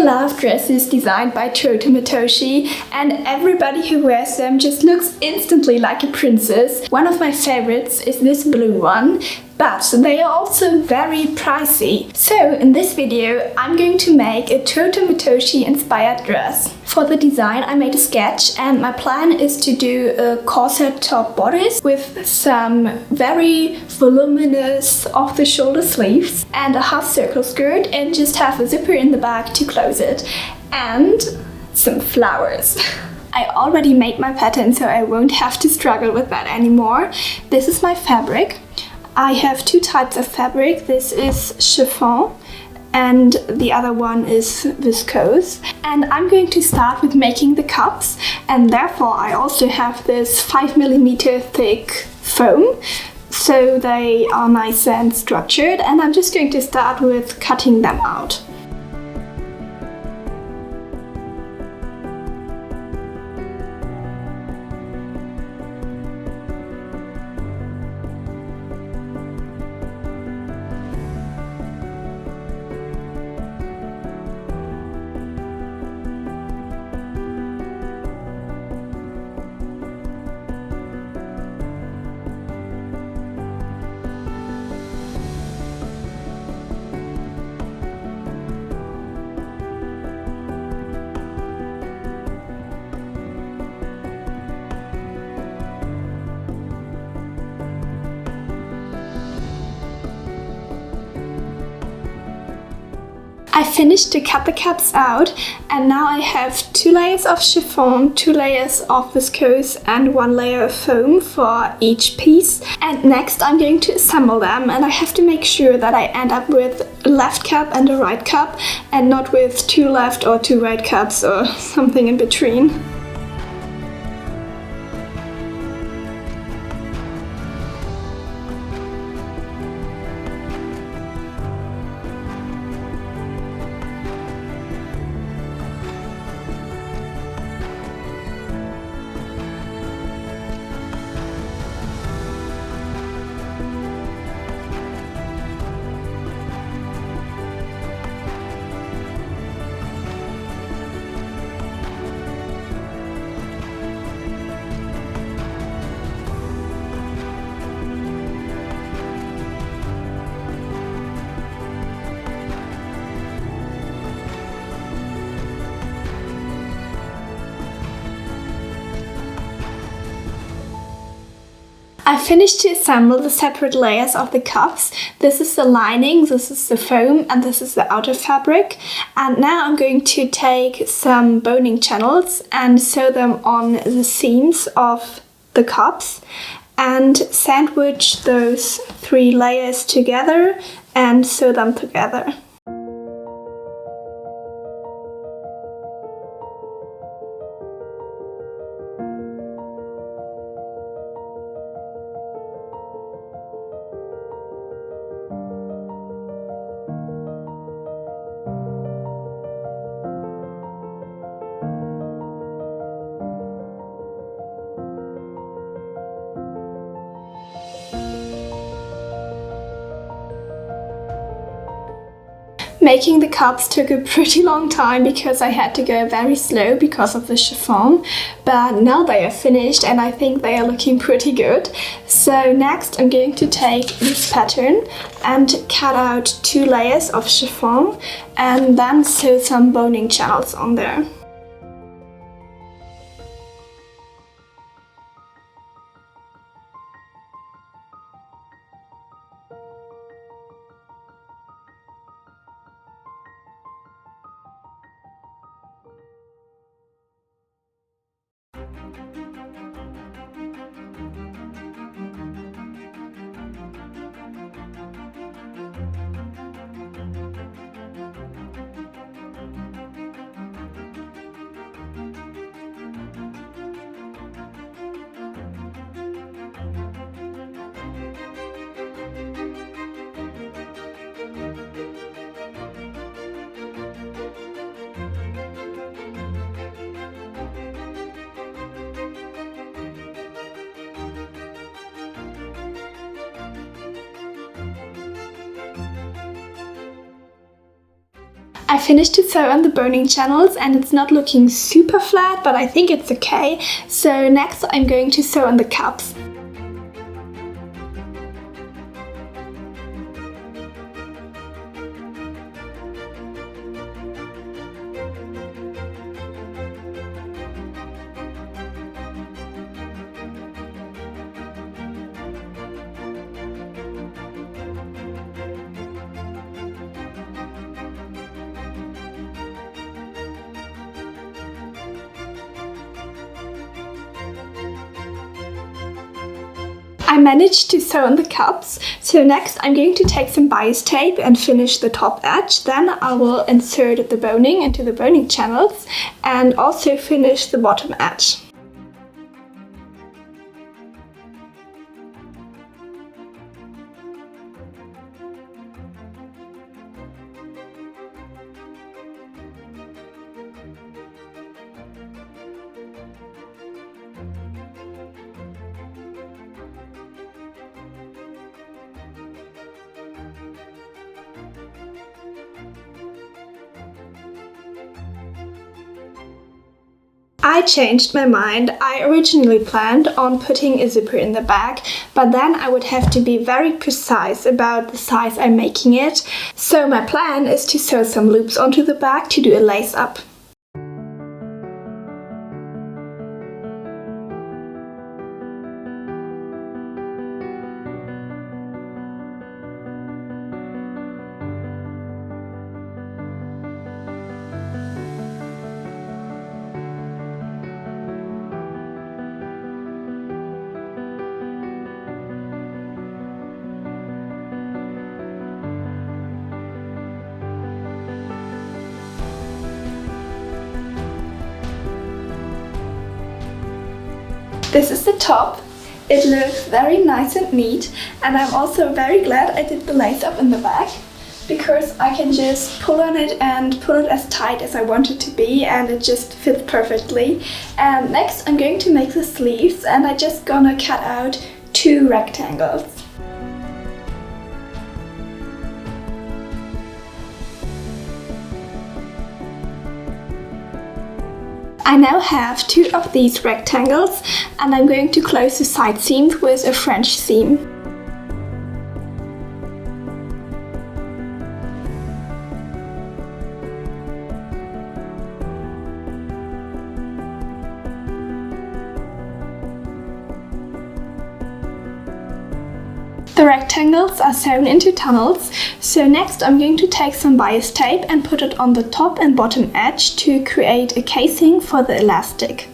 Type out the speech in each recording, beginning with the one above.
love dresses designed by Teuta Matoshi, and everybody who wears them just looks instantly like a princess. One of my favorites is this blue one, but they are also very pricey. So in this video I'm going to make a Teuta Matoshi inspired dress. For the design I made a sketch, and my plan is to do a corset top bodice with some very voluminous off the shoulder sleeves and a half circle skirt, and just have a zipper in the back to close it, and some flowers. I already made my pattern, so I won't have to struggle with that anymore. This is my fabric. I have two types of fabric. This is chiffon and the other one is viscose. And I'm going to start with making the cups, and therefore I also have this 5mm thick foam, so they are nice and structured, and I'm just going to start with cutting them out. I finished to cut the cups out, and now I have 2 layers of chiffon, 2 layers of viscose and 1 layer of foam for each piece. And next I'm going to assemble them, and I have to make sure that I end up with a left cup and a right cup, and not with 2 left or 2 right cups or something in between. I finished to assemble the separate layers of the cups. This is the lining, this is the foam, and this is the outer fabric. And now I'm going to take some boning channels and sew them on the seams of the cups and sandwich those 3 layers together and sew them together. Making the cups took a pretty long time because I had to go very slow because of the chiffon, but now they are finished and I think they are looking pretty good. So next I'm going to take this pattern and cut out 2 layers of chiffon and then sew some boning channels on there. I finished to sew on the boning channels and it's not looking super flat, but I think it's okay. So next I'm going to sew on the cups. I managed to sew on the cups, so next I'm going to take some bias tape and finish the top edge. Then I will insert the boning into the boning channels and also finish the bottom edge. I changed my mind. I originally planned on putting a zipper in the back, but then I would have to be very precise about the size I'm making it. So my plan is to sew some loops onto the back to do a lace up. This is the top. It looks very nice and neat, and I'm also very glad I did the lace up in the back because I can just pull on it and pull it as tight as I want it to be, and it just fits perfectly. And next I'm going to make the sleeves, and I'm just gonna cut out 2 rectangles. I now have 2 of these rectangles, and I'm going to close the side seams with a French seam. The rectangles are sewn into tunnels, so next I'm going to take some bias tape and put it on the top and bottom edge to create a casing for the elastic.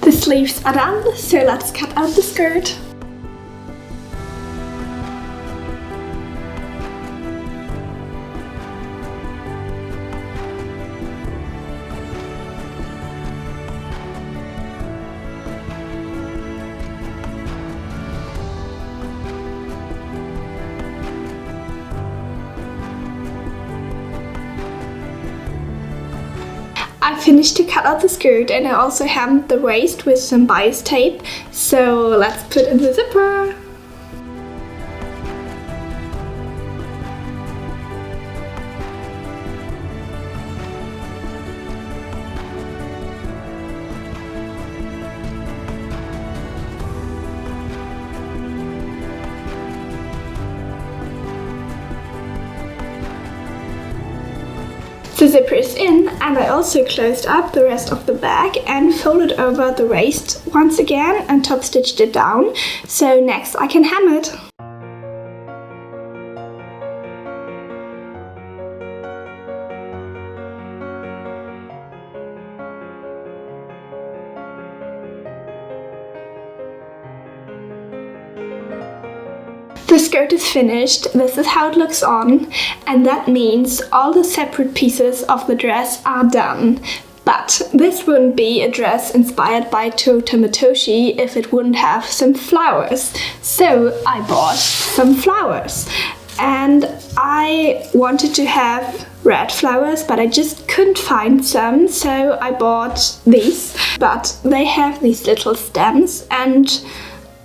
The sleeves are done, so let's cut out the skirt. I finished to cut out the skirt, and I also hemmed the waist with some bias tape, so let's put in the zipper. The zipper is in, and I also closed up the rest of the bag and folded over the waist once again and top stitched it down, so next I can hem it. The skirt is finished. This is how it looks on, and that means all the separate pieces of the dress are done. But this wouldn't be a dress inspired by Teuta Matoshi if it wouldn't have some flowers. So I bought some flowers. and I wanted to have red flowers, but I just couldn't find some, so I bought these. But they have these little stems, and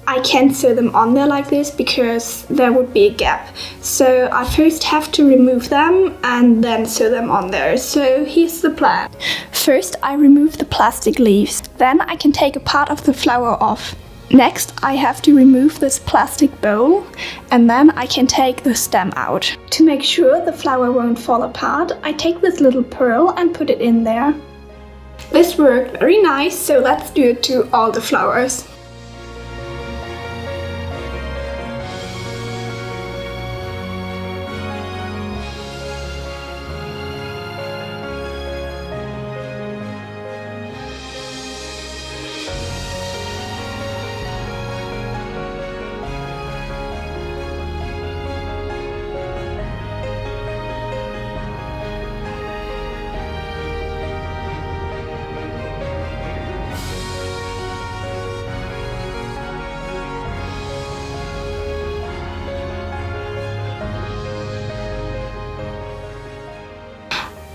I can't sew them on there like this because there would be a gap. So I first have to remove them and then sew them on there. So here's the plan. First I remove the plastic leaves. Then I can take a part of the flower off. Next, I have to remove this plastic bowl, and then I can take the stem out. To make sure the flower won't fall apart, I take this little pearl and put it in there. This worked very nice, so let's do it to all the flowers.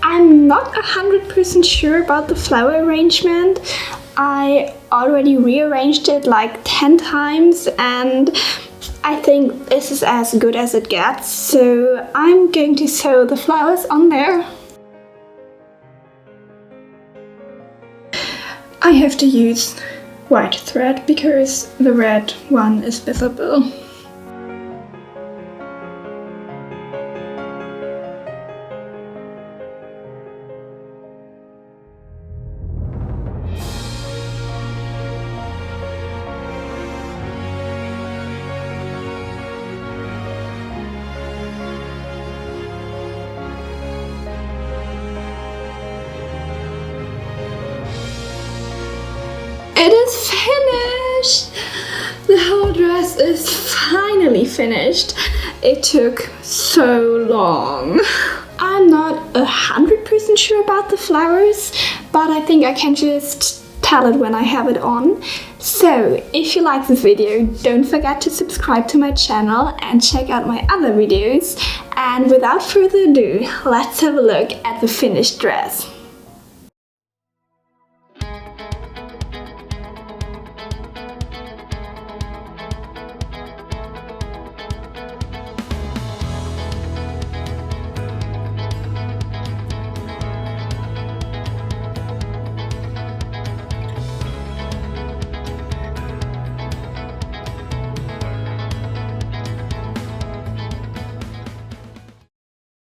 I'm not 100% sure about the flower arrangement. I already rearranged it like 10 times and I think this is as good as it gets, so I'm going to sew the flowers on there. I have to use white thread because the red one is visible. It is finished! The whole dress is finally finished. It took so long. I'm not 100% sure about the flowers, but I think I can just tell it when I have it on. So, if you like this video, don't forget to subscribe to my channel and check out my other videos. And without further ado, let's have a look at the finished dress.